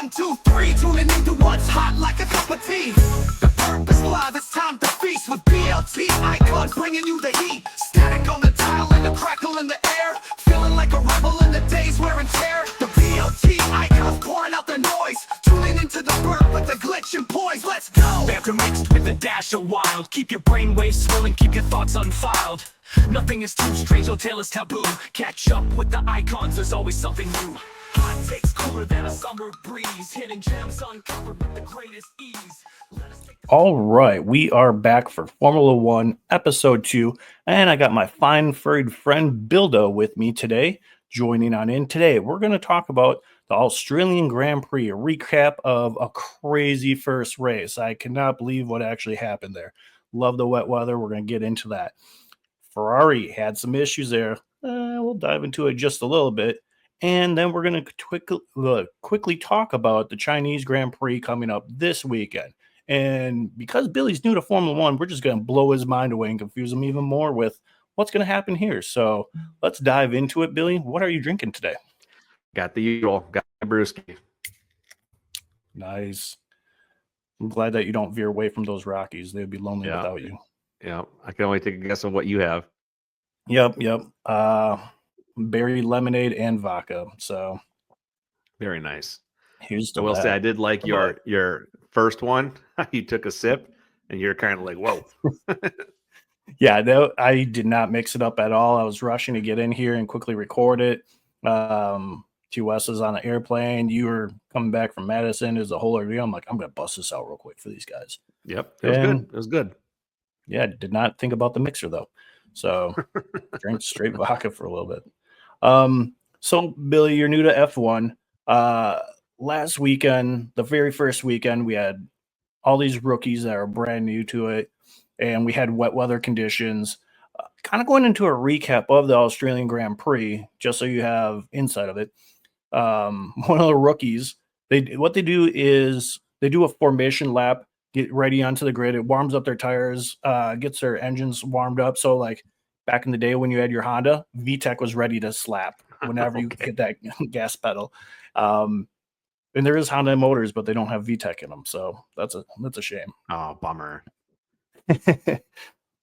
1, 2, 3, tuning into what's hot like a cup of tea. The Burp is live, it's time to feast with BLT icon bringing you the heat. Static on the dial and the crackle in the air, feeling like a rebel in the days wear and tear. The BLT icon's pouring out the noise, tuning into the Burp with the glitch and poise. Let's go! Banter mixed with a dash of wild, keep your brainwaves swirling, keep your thoughts unfiled. Nothing is too strange, no tale is taboo. Catch up with the icons, there's always something new. Hot takes cooler than a summer breeze, hidden gems uncovered with the greatest ease. All right, we are back for Formula One Episode 2, and I got my fine furred friend Bildo with me today, joining on in. Today, we're going to talk about the Australian Grand Prix, a recap of a crazy first race. I cannot believe what actually happened there. Love the wet weather. We're going to get into that. Ferrari had some issues there. We'll dive into it just a little bit. And then we're going to quickly talk about the Chinese Grand Prix coming up this weekend. And because Billy's new to Formula One, we're just going to blow his mind away and confuse him even more with what's going to happen here. So let's dive into it, Billy. What are you drinking today? Got the usual. Got my brewski. Nice. I'm glad that you don't veer away from those Rockies. They'd be lonely without you. Yeah, I can only take a guess on what you have. Yep. Berry lemonade and vodka. So very nice. Here's I will say I did like your first one. You took a sip and you're kind of like, whoa. Yeah, no, I did not mix it up at all. I was rushing to get in here and quickly record it. TUS is on an airplane. You were coming back from Madison. Is a whole ordeal. I'm like, I'm going to bust this out real quick for these guys. Yep. It was good. Yeah, did not think about the mixer, though. So drink straight vodka for a little bit. So, Billy, you're new to F1. Last weekend, the very first weekend, we had all these rookies that are brand new to it, and we had wet weather conditions. Kind of going into a recap of the Australian Grand Prix, just so you have insight of it. One of the rookies, what they do is they do a formation lap, get ready onto the grid. It warms up their tires, gets their engines warmed up. So, like back in the day when you had your Honda, VTEC was ready to slap whenever you hit that gas pedal. And there is Honda motors, but they don't have VTEC in them, so that's a shame. Oh, bummer.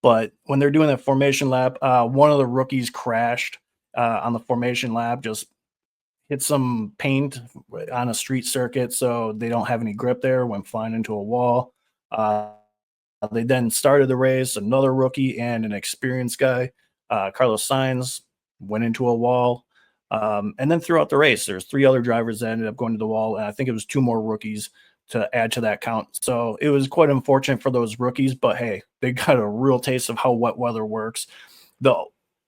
But when they're doing that formation lap, one of the rookies crashed on the formation lap, just hit some paint on a street circuit, so they don't have any grip there, went flying into a wall. They then started the race. Another rookie and an experienced guy, Carlos Sainz, went into a wall. And then throughout the race, there's 3 other drivers that ended up going to the wall, and I think it was 2 more rookies to add to that count. So it was quite unfortunate for those rookies, but hey, they got a real taste of how wet weather works. The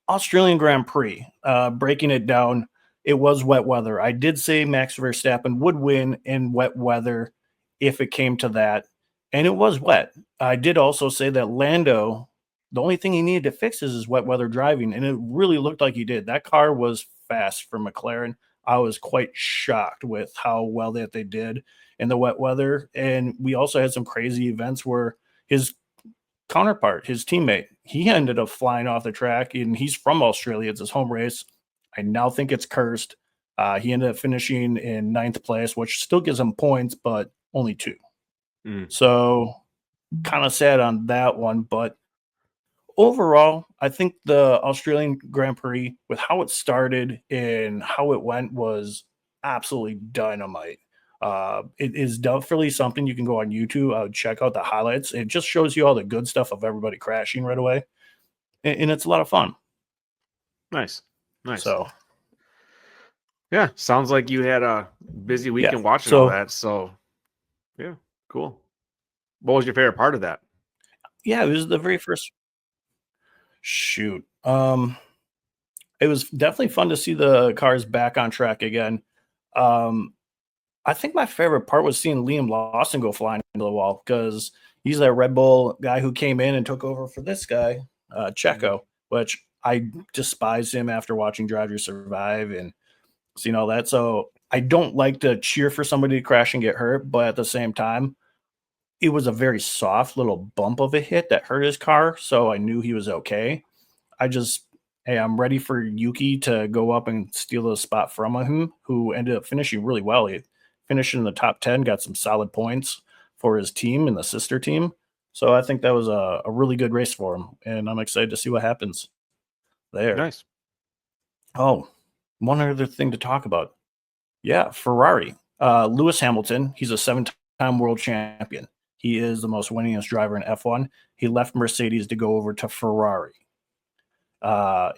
Australian Grand Prix, breaking it down, it was wet weather. I did say Max Verstappen would win in wet weather if it came to that, and it was wet. I did also say that Lando, the only thing he needed to fix is his wet weather driving, and it really looked like he did. That car was fast for McLaren. I was quite shocked with how well that they did in the wet weather. And we also had some crazy events where his counterpart, his teammate, he ended up flying off the track, and he's from Australia. It's his home race. I now think it's cursed. He ended up finishing in 9th place, which still gives him points, but only 2. So kind of sad on that one. But overall, I think the Australian Grand Prix, with how it started and how it went, was absolutely dynamite. It is definitely something you can go on YouTube, check out the highlights. It just shows you all the good stuff of everybody crashing right away, and it's a lot of fun. Nice. So, yeah, sounds like you had a busy weekend watching all that. So, yeah, cool. What was your favorite part of that? Yeah, it was the very first. Shoot. It was definitely fun to see the cars back on track again. I think my favorite part was seeing Liam Lawson go flying into the wall, because he's that Red Bull guy who came in and took over for this guy, Checo, which I despise him after watching Drive to Survive and seeing all that. So I don't like to cheer for somebody to crash and get hurt, but at the same time, it was a very soft little bump of a hit that hurt his car, so I knew he was okay. I'm ready for Yuki to go up and steal the spot from him, who ended up finishing really well. He finished in the top 10, got some solid points for his team and the sister team. So I think that was a really good race for him, and I'm excited to see what happens there. Nice. Oh, one other thing to talk about. Yeah, Ferrari. Lewis Hamilton, he's a 7-time world champion. He is the most winningest driver in F1. He left Mercedes to go over to Ferrari.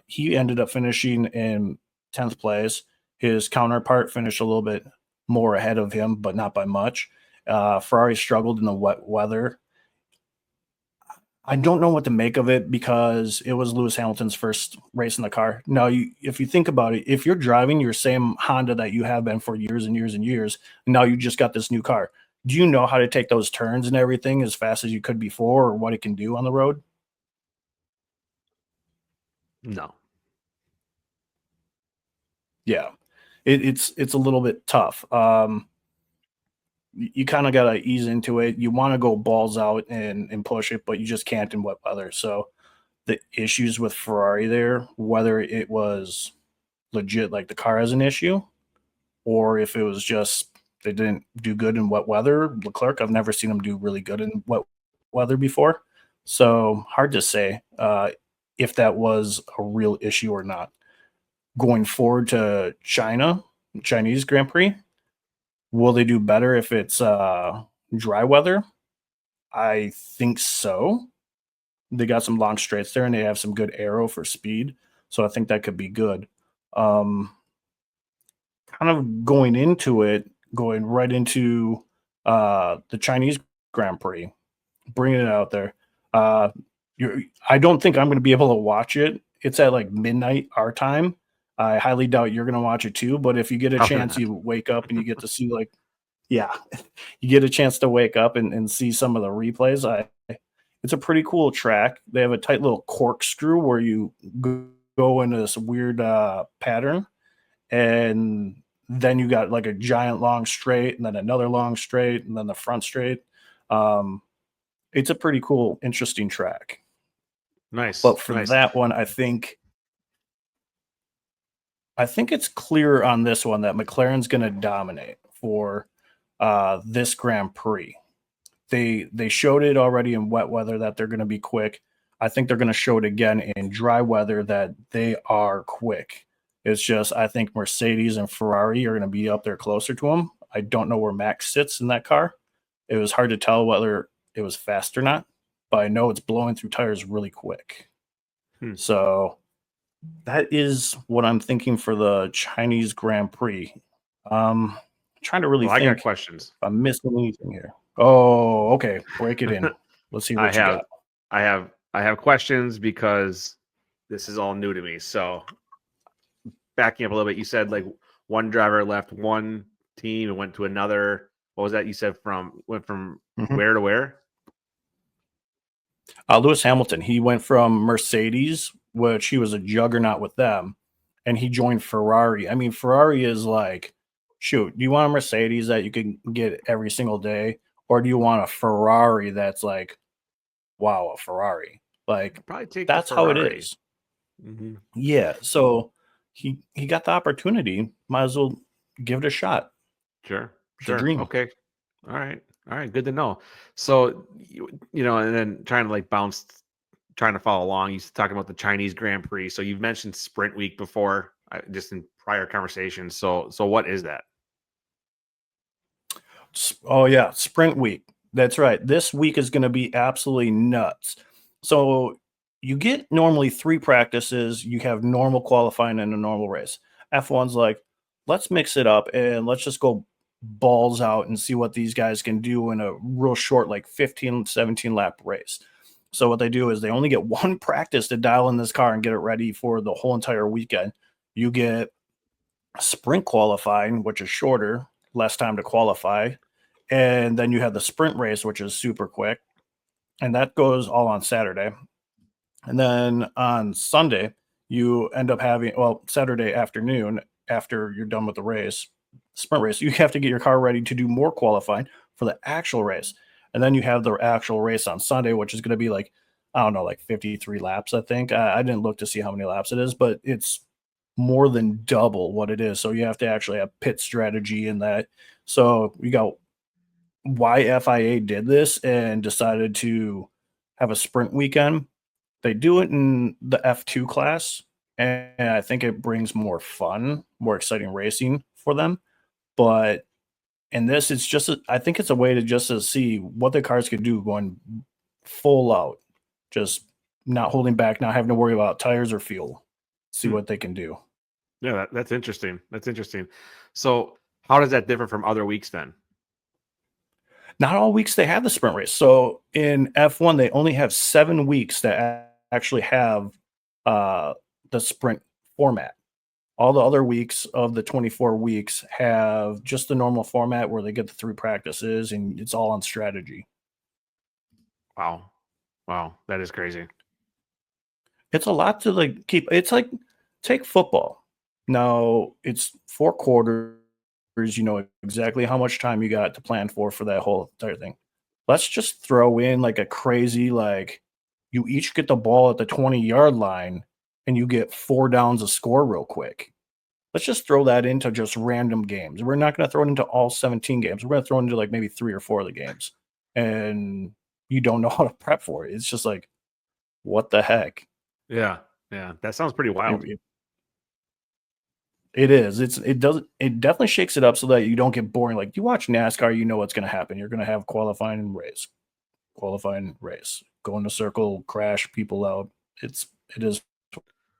He ended up finishing in 10th place. His counterpart finished a little bit more ahead of him, but not by much. Ferrari struggled in the wet weather. I don't know what to make of it because it was Lewis Hamilton's first race in the car. Now, if you think about it, if you're driving your same Honda that you have been for years and years and years, and now you just got this new car, do you know how to take those turns and everything as fast as you could before, or what it can do on the road? No. Yeah, it's a little bit tough. You kind of got to ease into it. You want to go balls out and push it, but you just can't in wet weather. So the issues with Ferrari there, whether it was legit like the car has an issue, or if it was just they didn't do good in wet weather. Leclerc, I've never seen him do really good in wet weather before. So hard to say if that was a real issue or not. Going forward to Chinese Grand Prix, will they do better if it's dry weather? I think so. They got some long straights there, and they have some good aero for speed. So I think that could be good. Kind of going right into the Chinese Grand Prix, bringing it out there. I don't think I'm going to be able to watch it. It's at like midnight our time. I highly doubt you're going to watch it too. But if you get a chance, you wake up and you get to see you get a chance to wake up and see some of the replays. It's a pretty cool track. They have a tight little corkscrew where you go into this weird pattern, and then you got like a giant long straight, and then another long straight, and then the front straight. It's a pretty cool, interesting track. Nice. But for that one, I think it's clear on this one that McLaren's going to dominate for this Grand Prix. They showed it already in wet weather that they're going to be quick. I think they're going to show it again in dry weather that they are quick. It's just I think Mercedes and Ferrari are going to be up there closer to them. I don't know where Max sits in that car. It was hard to tell whether it was fast or not, but I know it's blowing through tires really quick. So that is what I'm thinking for the Chinese Grand Prix. Trying to really think. I got questions. If I'm missing anything here. Oh, okay. Break it in. Let's see what you got. I have questions because this is all new to me. So backing up a little bit, you said like one driver left one team and went to another. What was that? You said went from where to where? Lewis Hamilton. He went from Mercedes, which he was a juggernaut with them, and he joined Ferrari. I mean, Ferrari is like, shoot, do you want a Mercedes that you can get every single day? Or do you want a Ferrari that's like, wow, a Ferrari? Like, that's how it is. Mm-hmm. Yeah. So he got the opportunity. Might as well give it a shot. Sure. Dream. Okay. All right. Good to know. So, and then trying to follow along. You talking about the Chinese Grand Prix. So you've mentioned Sprint Week before, just in prior conversations. So what is that? Oh yeah, Sprint Week. That's right. This week is going to be absolutely nuts. So you get normally 3 practices. You have normal qualifying and a normal race. F1's like, let's mix it up and let's just go balls out and see what these guys can do in a real short, like 15, 17 lap race. So what they do is they only get 1 practice to dial in this car and get it ready for the whole entire weekend. You get sprint qualifying, which is shorter, less time to qualify. And then you have the sprint race, which is super quick. And that goes all on Saturday. And then on Sunday, you end up having, Saturday afternoon, after you're done with the sprint race, you have to get your car ready to do more qualifying for the actual race. And then you have the actual race on Sunday, which is going to be like, I don't know, like 53 laps, I think. I didn't look to see how many laps it is, but it's more than double what it is. So you have to actually have pit strategy in that. So you got why FIA did this and decided to have a sprint weekend. They do it in the F2 class, and I think it brings more fun, more exciting racing for them. But in this, it's just I think it's a way to just to see what the cars can do going full out, just not holding back, not having to worry about tires or fuel. See Hmm. what they can do. Yeah, that's interesting. That's interesting. So, how does that differ from other weeks then? Not all weeks they have the sprint race. So in F1, they only have 7 weeks that actually have the sprint format. All the other weeks of the 24 weeks have just the normal format where they get the 3 practices and it's all on strategy. Wow. Wow, that is crazy. It's a lot to like keep. It's like take football. Now it's 4 quarters. You know exactly how much time you got to plan for that whole entire thing. Let's just throw in like a crazy like you each get the ball at the 20-yard line and you get 4 downs of score real quick. Let's just throw that into just random games. We're not going to throw it into all 17 games. We're going to throw it into like maybe 3 or 4 of the games. And you don't know how to prep for it. It's just like, what the heck? Yeah. Yeah, that sounds pretty wild. It is. It definitely shakes it up so that you don't get boring. Like you watch NASCAR, you know what's going to happen. You're going to have qualifying race, go in a circle, crash people out. It is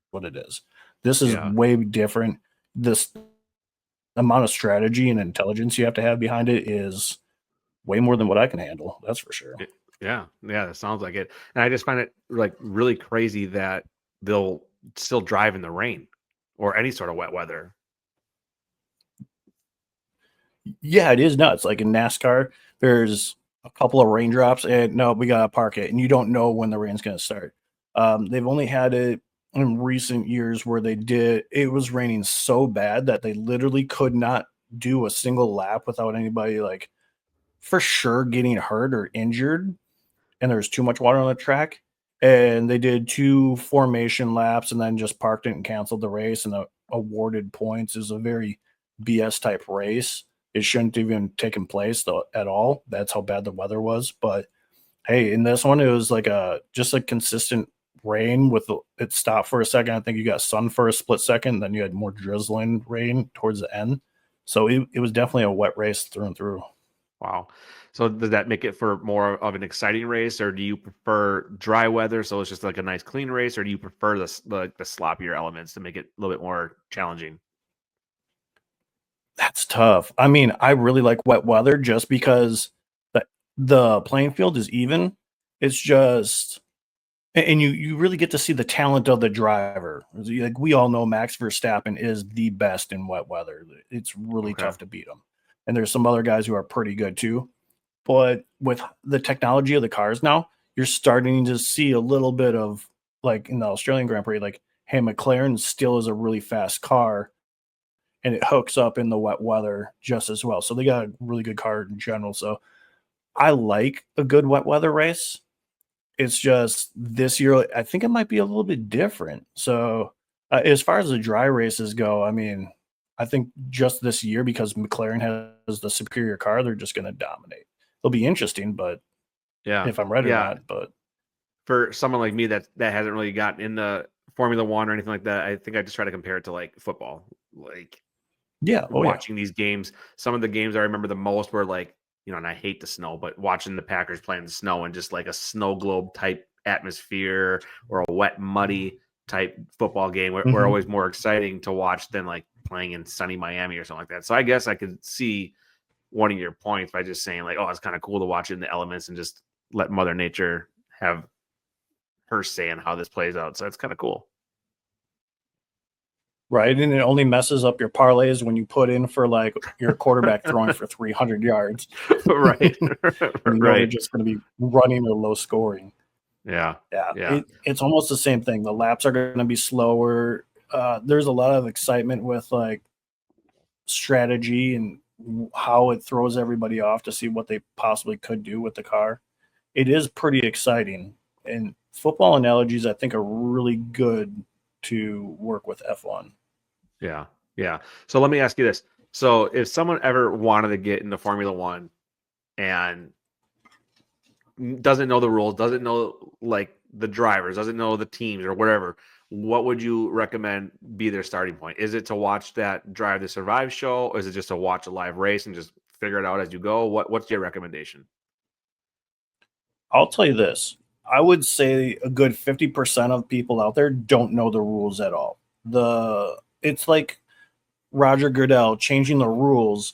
what it is. This is Yeah. way different. This amount of strategy and intelligence you have to have behind it is way more than what I can handle. That's for sure. Yeah. Yeah, that sounds like it. And I just find it like really crazy that they'll still drive in the rain or any sort of wet weather. Yeah, it is nuts. Like in NASCAR, there's a couple of raindrops, and no, we gotta park it, and you don't know when the rain's gonna start. They've only had it in recent years where it was raining so bad that they literally could not do a single lap without anybody like for sure getting hurt or injured, and there was too much water on the track. And they did 2 formation laps and then just parked it and canceled the race and awarded points. It was a very BS type race. It shouldn't even taken place though at all. That's how bad the weather was. But hey, in this one, it was like just a consistent rain it stopped for a second. I think you got sun for a split second, then you had more drizzling rain towards the end. So it was definitely a wet race through and through. Wow. So does that make it for more of an exciting race, or do you prefer dry weather so it's just like a nice clean race, or do you prefer the sloppier elements to make it a little bit more challenging? That's tough. I mean, I really like wet weather just because the playing field is even. It's just and you really get to see the talent of the driver. Like we all know Max Verstappen is the best in wet weather. It's really Okay. tough to beat him. And there's some other guys who are pretty good too. But with the technology of the cars now, you're starting to see a little bit of like in the Australian Grand Prix, like, hey, McLaren still is a really fast car and it hooks up in the wet weather just as well. So they got a really good car in general. So I like a good wet weather race. It's just this year, I think it might be a little bit different. So as far as the dry races go, I mean, I think just this year because McLaren has the superior car, they're just going to dominate. It'll be interesting, but Yeah. if I'm right or Yeah. not, but For someone like me that hasn't really gotten into Formula One or anything like that, I think I just try to compare it to like football. Like yeah, oh yeah, watching these games, some of the games I remember the most were like, and I hate the snow, but watching the Packers play in the snow and just like a snow globe type atmosphere or a wet, muddy type football game were hmm always more exciting to watch than like playing in sunny Miami or something like that. So I guess I could see one of your points by just saying like, oh, it's kind of cool to watch it in the elements and just let Mother Nature have her say in how this plays out. So it's kind of cool. right. And it only messes up your parlays when you put in for like your quarterback throwing for 300 yards. Right. You know they're Right. just going to be running or low scoring. Yeah. Yeah, Yeah. it's almost the same thing. The laps are going to be slower. There's a lot of excitement with like strategy and how it throws everybody off to see what they possibly could do with the car. It is pretty exciting. And football analogies, I think, are really good to work with F1. Yeah. Yeah. So let me ask you this. So if someone ever wanted to get into Formula One and doesn't know the rules, doesn't know like the drivers, doesn't know the teams or whatever, what would you recommend be their starting point? Is it to watch that Drive to Survive show, or is it just to watch a live race and just figure it out as you go? What's your recommendation? I'll tell you this. I would say a good 50% of people out there don't know the rules at all. It's like Roger Goodell changing the rules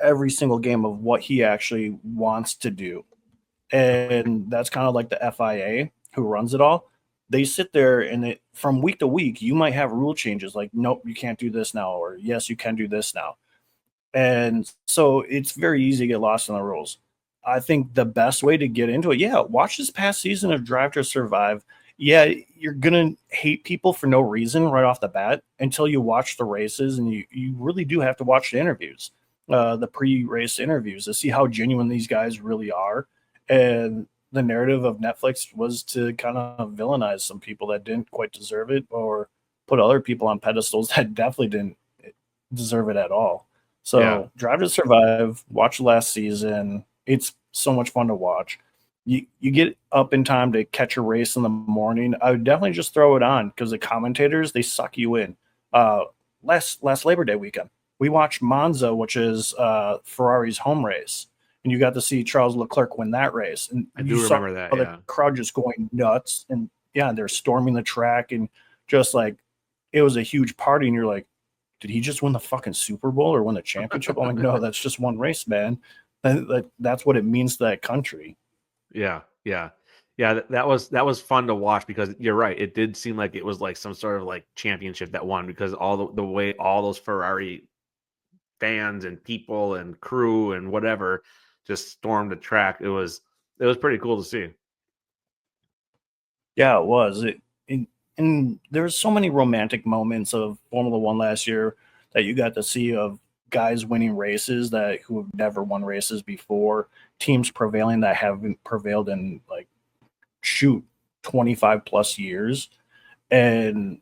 every single game of what he actually wants to do. And that's kind of like the FIA who runs it all. They sit there and from week to week, you might have rule changes like, nope, you can't do this now, or yes, you can do this now. And so it's very easy to get lost in the rules. I think the best way to get into it, yeah, watch this past season of Drive to Survive. Yeah, you're gonna hate people for no reason right off the bat until you watch the races, and you really do have to watch the interviews, the pre-race interviews, to see how genuine these guys really are. And the narrative of Netflix was to kind of villainize some people that didn't quite deserve it, or put other people on pedestals that definitely didn't deserve it at all. Yeah. So Drive to Survive, watch last season. It's so much fun to watch. You get up in time to catch a race in the morning. I would definitely just throw it on because the commentators, they suck you in. Last Labor Day weekend, we watched Monza, which is Ferrari's home race, and you got to see Charles Leclerc win that race. And I you do saw remember that. the Yeah. crowd just going nuts, and yeah, they're storming the track, and just like it was a huge party. And you're like, did he just win the fucking Super Bowl or win the championship? I'm like, no, that's just one race, man. That's what it means to that country. Yeah. Yeah. Yeah. That was fun to watch because you're right. It did seem like it was like some sort of like championship that won because all the way all those Ferrari fans and people and crew and whatever just stormed the track. It was pretty cool to see. Yeah, it was. And there was so many romantic moments of Formula One last year that you got to see of guys winning races that who have never won races before, teams prevailing that haven't prevailed in like shoot 25 plus years. And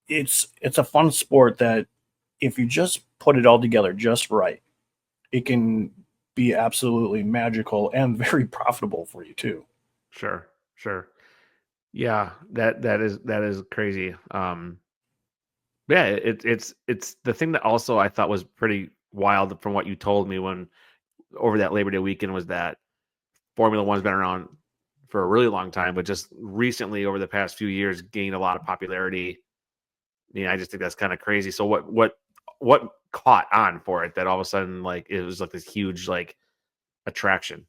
it's a fun sport that if you just put it all together just right, it can be absolutely magical and very profitable for you too. Sure. Sure. Yeah, that is crazy. Yeah, it's the thing that also I thought was pretty wild from what you told me when over that Labor Day weekend was that Formula One's been around for a really long time, but just recently over the past few years gained a lot of popularity. I just think that's kind of crazy. So what caught on for it that all of a sudden like it was like this huge like attraction?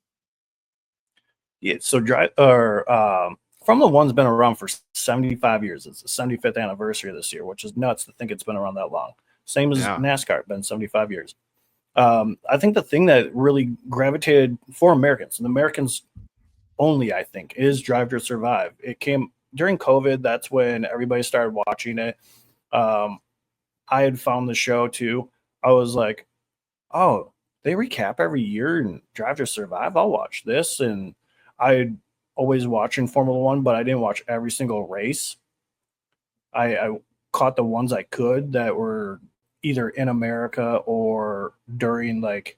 Yeah, so drive or Formula One's been around for 75 years. It's the 75th anniversary this year, which is nuts to think it's been around that long. Same as Yeah. NASCAR, been 75 years. I think the thing that really gravitated for Americans, and Americans only, I think, is Drive to Survive. It came during COVID. That's when everybody started watching it. Um, I had found the show too. I was like, oh, they recap every year and Drive to Survive. I'll watch this. And I'd always watching Formula One, but I didn't watch every single race. I caught the ones I could that were either in America or during like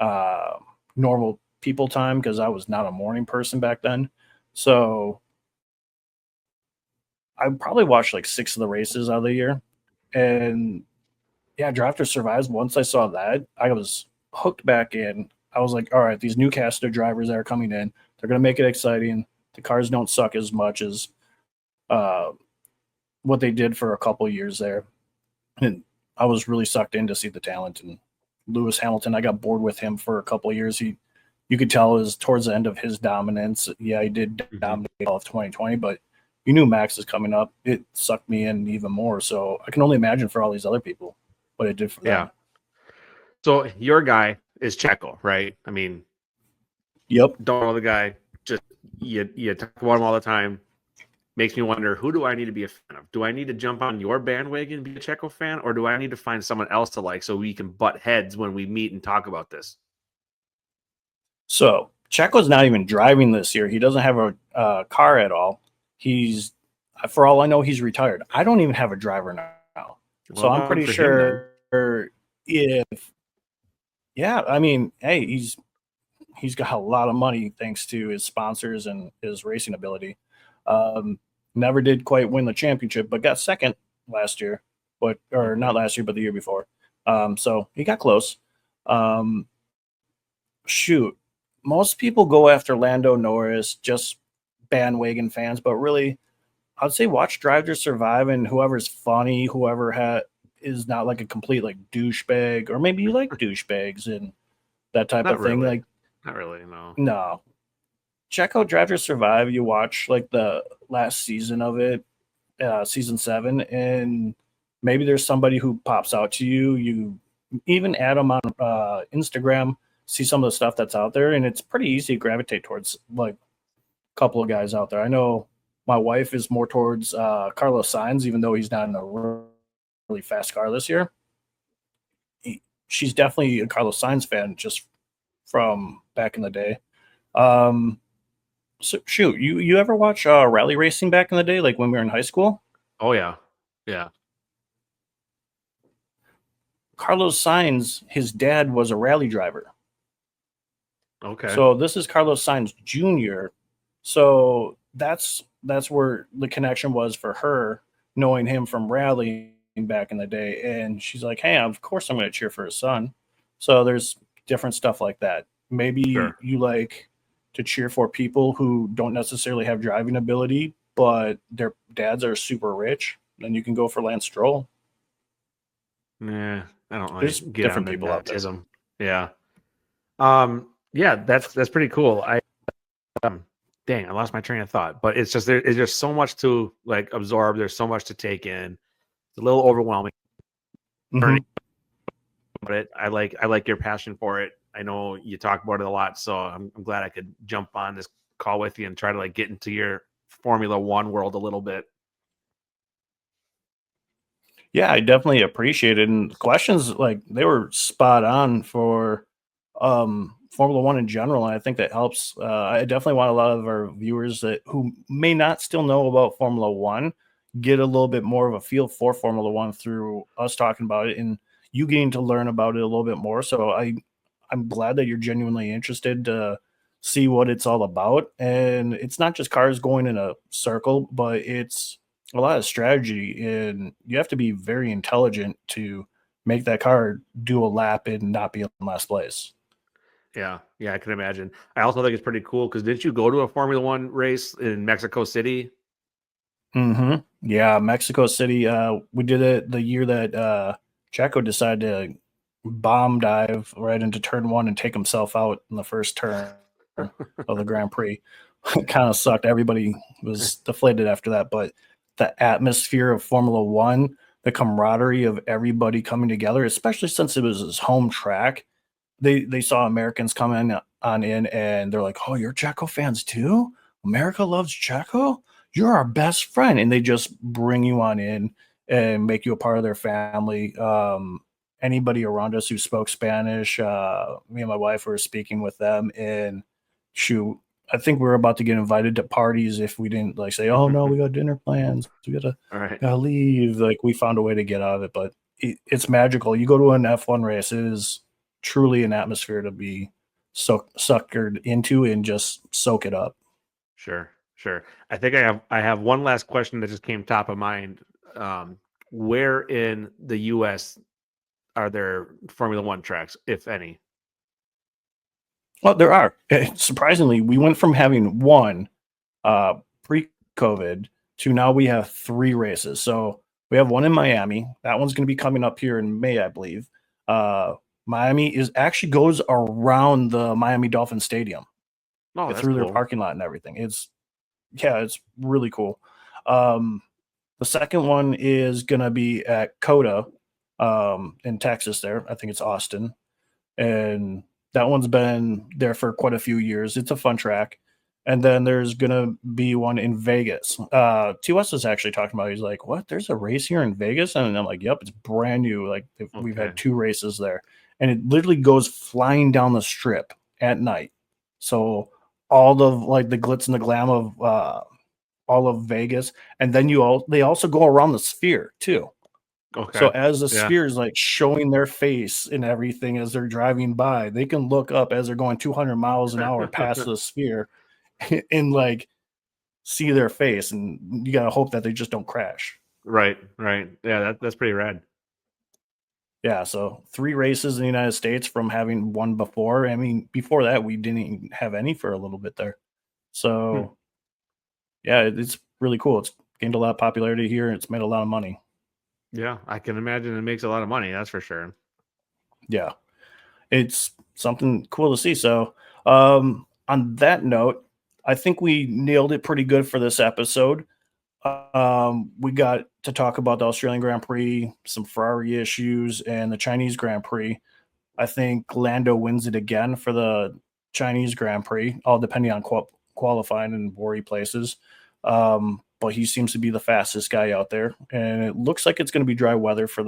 uh, normal people time because I was not a morning person back then. So I probably watched like 6 of the races out of the year. And yeah, Drive to Survive. Once I saw that, I was hooked back in. I was like, all right, these new cast of drivers that are coming in, they're going to make it exciting. The cars don't suck as much as uh, what they did for a couple of years there. And I was really sucked in to see the talent. And Lewis Hamilton, I got bored with him for a couple of years. You could tell it was towards the end of his dominance. Yeah, he did dominate all of 2020, but you knew Max is coming up. It sucked me in even more. So I can only imagine for all these other people what it did for Yeah. them. So your guy is Checo, right? I mean, Yep. don't know the guy. Just you talk about him all the time. Makes me wonder, who do I need to be a fan of? Do I need to jump on your bandwagon and be a Checo fan, or do I need to find someone else to like so we can butt heads when we meet and talk about this? So Checo's not even driving this year. He doesn't have a car at all. He's, for all I know, he's retired. I don't even have a driver So Well I'm done pretty for him then. sure if, yeah, I mean, hey, he's got a lot of money thanks to his sponsors and his racing ability. Um, Never did quite win the championship, but got second last year, but or Okay. not last year, but the year before. So he got close. Um, Shoot, most people go after Lando Norris, just bandwagon fans, but really, I'd say watch Drive to Survive, and whoever's funny, is not like a complete like douchebag, or maybe you like douchebags and that type Not of thing. really. Like, Not really. No. no, check out Drive to Survive. You watch like the last season of it, season 7, and maybe there's somebody who pops out to you. You even add them on Instagram, see some of the stuff that's out there, and it's pretty easy to gravitate towards like a couple of guys out there. I know my wife is more towards Carlos Sainz, even though he's not in a really fast car this year. She's definitely a Carlos Sainz fan, just from back in the day. Um, So shoot, you ever watch rally racing back in the day, like when we were in high school? Oh yeah. Yeah. Carlos Sainz, his dad was a rally driver. Okay. So this is Carlos Sainz Jr. So that's where the connection was for her, knowing him from rallying back in the day. And she's like, hey, of course I'm going to cheer for his son. So there's different stuff like that. Maybe Sure. you like to cheer for people who don't necessarily have driving ability, but their dads are super rich. Then you can go for Lance Stroll. Yeah. I don't There's like get on different the people out there. nepotism. Yeah. Yeah, that's pretty cool. Dang, I lost my train of thought. But it's just there's just so much to like absorb. There's so much to take in. It's a little overwhelming. Mhm. But I like your passion for it. I know you talk about it a lot, so I'm glad I could jump on this call with you and try to like get into your Formula One world a little bit. Yeah, I definitely appreciate it. And the questions, like, they were spot on for Formula One in general. And I think that helps. I definitely want a lot of our viewers that who may not still know about Formula One get a little bit more of a feel for Formula One through us talking about it and you getting to learn about it a little bit more. So I'm glad that you're genuinely interested to see what it's all about. And it's not just cars going in a circle, but it's a lot of strategy, and you have to be very intelligent to make that car do a lap and not be in last place. Yeah, yeah, I can imagine. I also think it's pretty cool because didn't you go to a Formula One race in Mexico City? Yeah, Mexico City. We did it the year that Checo decided to bomb dive right into turn one and take himself out in the first turn of the Grand Prix. It kind of sucked. Everybody was deflated after that, but the atmosphere of Formula One, the camaraderie of everybody coming together, especially since it was his home track, they saw Americans come in and they're like, "Oh, you're Checo fans too? America loves Checo. You're our best friend," and they just bring you on in and make you a part of their family. Anybody around us who spoke Spanish, me and my wife were speaking with them, and shoot, I think we were about to get invited to parties if we didn't like say, "Oh no, we got dinner plans. We All right. gotta leave." Like we found a way to get out of it, but it's magical. You go to an F1 race, it is truly an atmosphere to be suckered into and just soak it up. Sure, sure. I think I have one last question that just came top of mind. Um, where in the U.S. are there Formula One tracks, if any? Well, there are. Surprisingly, we went from having one pre-COVID to now we have 3 races. So we have one in Miami. That one's going to be coming up here in May, I believe. Miami is actually goes around the Miami Dolphin Stadium Oh, that's through their cool. parking lot and everything. It's really cool. Um, the second one is going to be at Coda in Texas there. I think it's Austin. And that one's been there for quite a few years. It's a fun track. And then there's gonna be one in Vegas. TOS was actually talking about. He's like, "What? There's a race here in Vegas?" And I'm like, "Yep, it's brand new. Like we've Okay, had 2 races there, and it literally goes flying down the strip at night. So all of like the glitz and the glam of all of Vegas, and then they also go around the sphere too. Okay. So as the Yeah. sphere is like showing their face and everything as they're driving by, they can look up as they're going 200 miles an hour past the sphere and like see their face. And you got to hope that they just don't crash. Right. Right. Yeah. That's pretty rad. Yeah. So 3 races in the United States from having one before. I mean, before that, we didn't even have any for a little bit there. Hmm. So yeah, it's really cool. It's gained a lot of popularity here and it's made a lot of money. Yeah. I can imagine it makes a lot of money. That's for sure. Yeah. It's something cool to see. So, on that note, I think we nailed it pretty good for this episode. We got to talk about the Australian Grand Prix, some Ferrari issues, and the Chinese Grand Prix. I think Lando wins it again for the Chinese Grand Prix, all depending on qualifying and where he places. But he seems to be the fastest guy out there, and it looks like it's going to be dry weather for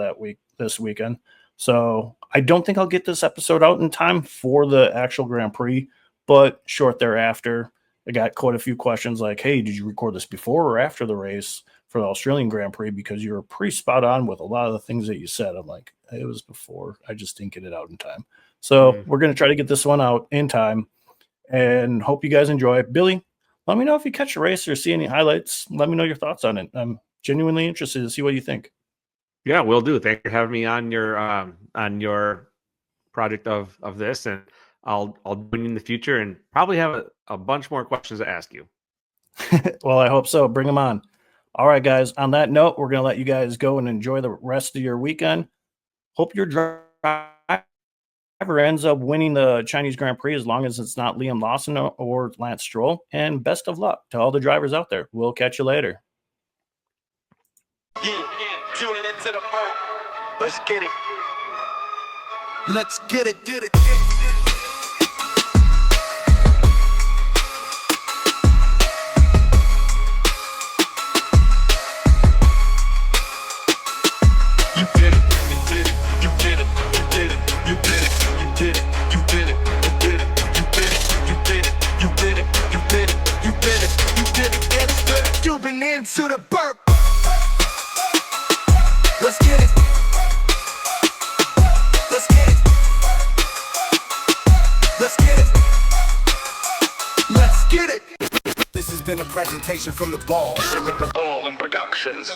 this weekend. So I don't think I'll get this episode out in time for the actual Grand Prix, but short thereafter, I got quite a few questions like, "Hey, did you record this before or after the race for the Australian Grand Prix?" Because you were pretty spot on with a lot of the things that you said. I'm like, it was before. I just didn't get it out in time. So we're going to try to get this one out in time and hope you guys enjoy it. Billy, let me know if you catch a race or see any highlights. Let me know your thoughts on it. I'm genuinely interested to see what you think. Yeah, will do. Thanks for having me on your project of this, and I'll do it in the future and probably have a bunch more questions to ask you. Well, I hope so. Bring them on. All right, guys. On that note, we're going to let you guys go and enjoy the rest of your weekend. Hope your driver ends up winning the Chinese Grand Prix as long as it's not Liam Lawson or Lance Stroll. And best of luck to all the drivers out there. We'll catch you later. Tune into the Burp. Let's get it. Let's get it, get it. You did it, you did it, you did it, you did it, you did it, you did it, you did it, you did it, you did it, you did it, you did it, you did it, you did it, you did it, get it good. You've been into the Burp. Let's get it. Let's get it. Let's get it. Let's get it. This has been a presentation from the Ball and Productions.